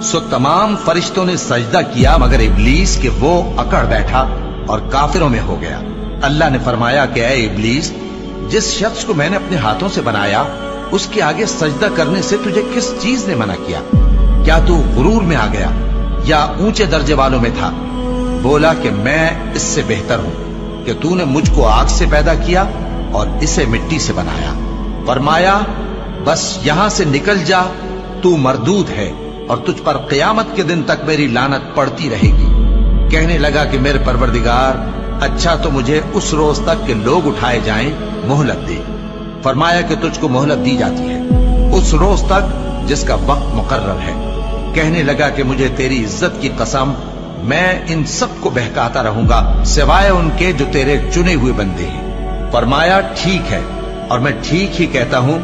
سو تمام فرشتوں نے سجدہ کیا مگر ابلیس کہ وہ اکڑ بیٹھا اور کافروں میں ہو گیا۔ اللہ نے فرمایا کہ اے ابلیس، جس شخص کو میں نے اپنے ہاتھوں سے بنایا اس کے آگے سجدہ کرنے سے تجھے کس چیز نے منع کیا؟ کیا تو غرور میں آ گیا یا اونچے درجے والوں میں تھا؟ بولا کہ میں اس سے بہتر ہوں کہ تو نے مجھ کو آگ سے پیدا کیا اور اسے مٹی سے بنایا۔ فرمایا بس یہاں سے نکل جا، تو مردود ہے اور تجھ پر قیامت کے دن تک میری لعنت پڑتی رہے گی۔ کہنے لگا کہ میرے پروردگار، اچھا تو مجھے اس روز تک کہ لوگ اٹھائے جائیں مہلت دے۔ فرمایا کہ تجھ کو مہلت دی جاتی ہے اس روز تک جس کا وقت مقرر ہے۔ کہنے لگا کہ مجھے تیری عزت کی قسم، میں ان سب کو بہکاتا رہوں گا سوائے ان کے جو تیرے چنے ہوئے بندے ہیں۔ فرمایا ٹھیک ہے، اور میں ٹھیک ہی کہتا ہوں